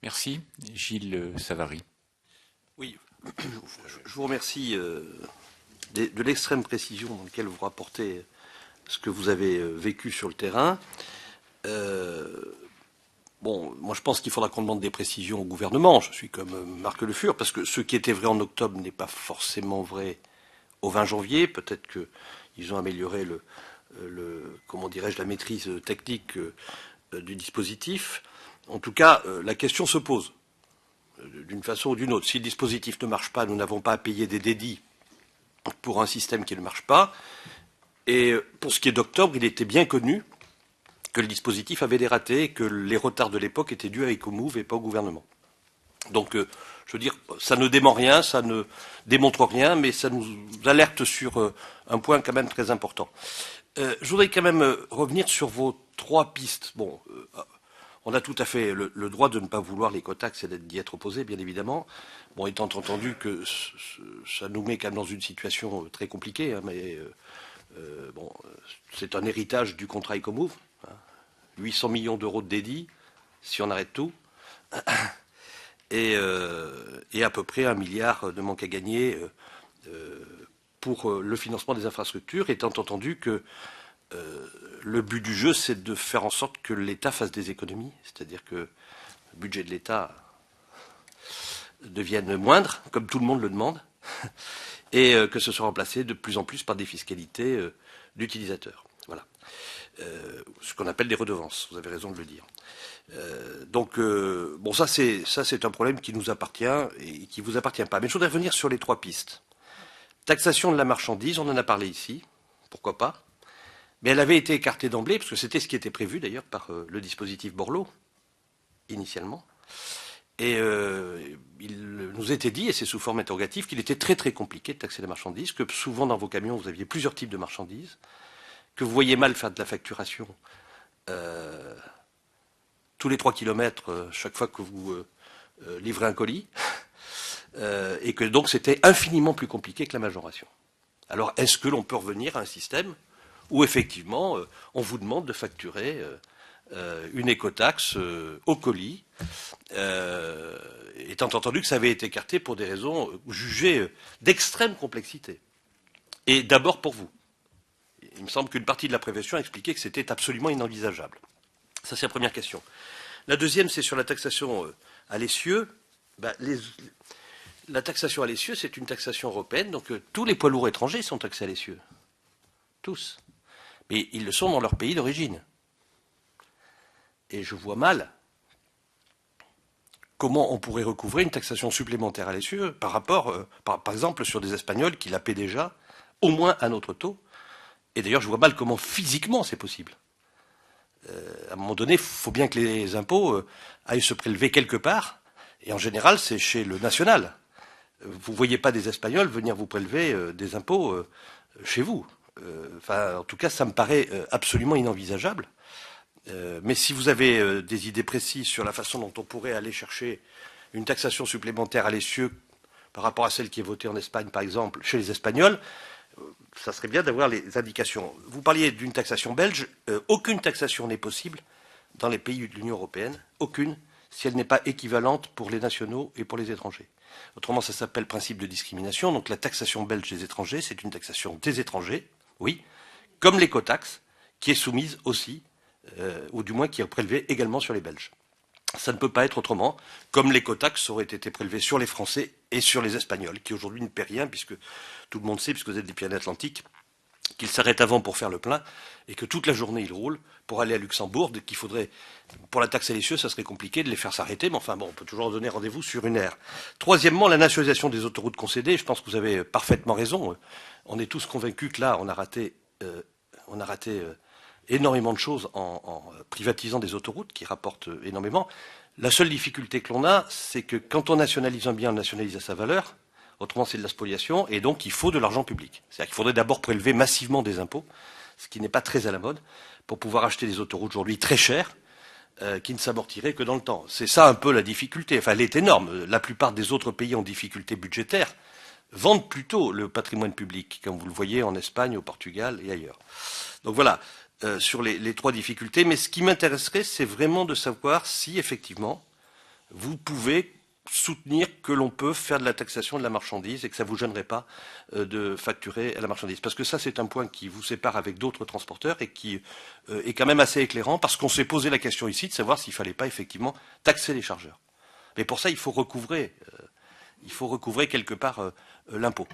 Merci. Gilles Savary. Oui, je vous remercie de l'extrême précision dans laquelle vous rapportez ce que vous avez vécu sur le terrain. Bon, moi je pense qu'il faudra qu'on demande des précisions au gouvernement. Je suis comme Marc Le Fur, parce que ce qui était vrai en octobre n'est pas forcément vrai au 20 janvier. Peut-être qu'ils ont amélioré comment dirais-je, la maîtrise technique du dispositif. En tout cas, la question se pose d'une façon ou d'une autre. Si le dispositif ne marche pas, nous n'avons pas à payer des dédits pour un système qui ne marche pas. Et pour ce qui est d'octobre, il était bien connu que le dispositif avait des ratés et que les retards de l'époque étaient dus à Ecomove et pas au gouvernement. Donc, je veux dire, ça ne dément rien, ça ne démontre rien, mais ça nous alerte sur un point quand même très important. Je voudrais quand même revenir sur vos 3 pistes. Bon, on a tout à fait le droit de ne pas vouloir l'écotaxe et d'y être opposé, bien évidemment. Bon, étant entendu que ça nous met quand même dans une situation très compliquée, hein, mais bon, c'est un héritage du contrat Ecomove. 800 millions d'euros de dédits, si on arrête tout, et à peu près 1 milliard de manque à gagner pour le financement des infrastructures, étant entendu que le but du jeu, c'est de faire en sorte que l'État fasse des économies, c'est-à-dire que le budget de l'État devienne moindre, comme tout le monde le demande, et que ce soit remplacé de plus en plus par des fiscalités d'utilisateurs. Voilà. Ce qu'on appelle des redevances, vous avez raison de le dire. Donc, bon, ça c'est un problème qui nous appartient et qui ne vous appartient pas. Mais je voudrais revenir sur les 3 pistes. Taxation de la marchandise, on en a parlé ici, pourquoi pas. Mais elle avait été écartée d'emblée, parce que c'était ce qui était prévu d'ailleurs par le dispositif Borloo, initialement. Et il nous était dit, et c'est sous forme interrogative, qu'il était très très compliqué de taxer la marchandise, que souvent dans vos camions vous aviez plusieurs types de marchandises, que vous voyez mal faire de la facturation tous les 3 kilomètres chaque fois que vous livrez un colis, et que donc c'était infiniment plus compliqué que la majoration. Alors est-ce que l'on peut revenir à un système où effectivement on vous demande de facturer une écotaxe au colis, étant entendu que ça avait été écarté pour des raisons jugées d'extrême complexité. Et d'abord pour vous. Il me semble qu'une partie de la prévention a expliqué que c'était absolument inenvisageable. Ça, c'est la première question. La deuxième, c'est sur la taxation à l'essieu. La taxation à l'essieu, c'est une taxation européenne, donc tous les poids lourds étrangers sont taxés à l'essieu. Tous. Mais ils le sont dans leur pays d'origine. Et je vois mal comment on pourrait recouvrer une taxation supplémentaire à l'essieu par rapport, par exemple, sur des Espagnols qui la paient déjà, au moins à notre taux. Et d'ailleurs, je vois mal comment physiquement c'est possible. À un moment donné, il faut bien que les impôts aillent se prélever quelque part. Et en général, c'est chez le national. Vous ne voyez pas des Espagnols venir vous prélever des impôts chez vous. Enfin, en tout cas, ça me paraît absolument inenvisageable. Mais si vous avez des idées précises sur la façon dont on pourrait aller chercher une taxation supplémentaire à l'essieu par rapport à celle qui est votée en Espagne, par exemple, chez les Espagnols, ça serait bien d'avoir les indications. Vous parliez d'une taxation belge. Aucune taxation n'est possible dans les pays de l'Union européenne, aucune, si elle n'est pas équivalente pour les nationaux et pour les étrangers. Autrement, ça s'appelle principe de discrimination. Donc la taxation belge des étrangers, c'est une taxation des étrangers, oui, comme l'écotaxe, qui est soumise aussi, ou du moins qui est prélevée également sur les Belges. Ça ne peut pas être autrement, comme l'écotaxe aurait été prélevée sur les Français et sur les Espagnols, qui aujourd'hui ne paient rien, puisque tout le monde sait, puisque vous êtes des Pyrénées-Atlantiques, qu'ils s'arrêtent avant pour faire le plein, et que toute la journée ils roulent pour aller à Luxembourg, qu'il faudrait, pour la taxe à l'essieu, ça serait compliqué de les faire s'arrêter, mais enfin bon, on peut toujours donner rendez-vous sur une aire. Troisièmement, la nationalisation des autoroutes concédées, je pense que vous avez parfaitement raison. On est tous convaincus que là, on a raté énormément de choses en privatisant des autoroutes qui rapportent énormément. La seule difficulté que l'on a, c'est que quand on nationalise un bien, on le nationalise à sa valeur. Autrement, c'est de la spoliation, et donc il faut de l'argent public. C'est-à-dire qu'il faudrait d'abord prélever massivement des impôts, ce qui n'est pas très à la mode, pour pouvoir acheter des autoroutes aujourd'hui très chères, qui ne s'amortiraient que dans le temps. C'est ça un peu la difficulté. Enfin, elle est énorme. La plupart des autres pays en difficulté budgétaire vendent plutôt le patrimoine public, comme vous le voyez en Espagne, au Portugal et ailleurs. Donc voilà, sur les 3 difficultés. Mais ce qui m'intéresserait, c'est vraiment de savoir si, effectivement, vous pouvez soutenir que l'on peut faire de la taxation de la marchandise et que ça vous gênerait pas de facturer à la marchandise. Parce que ça, c'est un point qui vous sépare avec d'autres transporteurs et qui est quand même assez éclairant parce qu'on s'est posé la question ici de savoir s'il fallait pas effectivement taxer les chargeurs. Mais pour ça, il faut recouvrer quelque part l'impôt.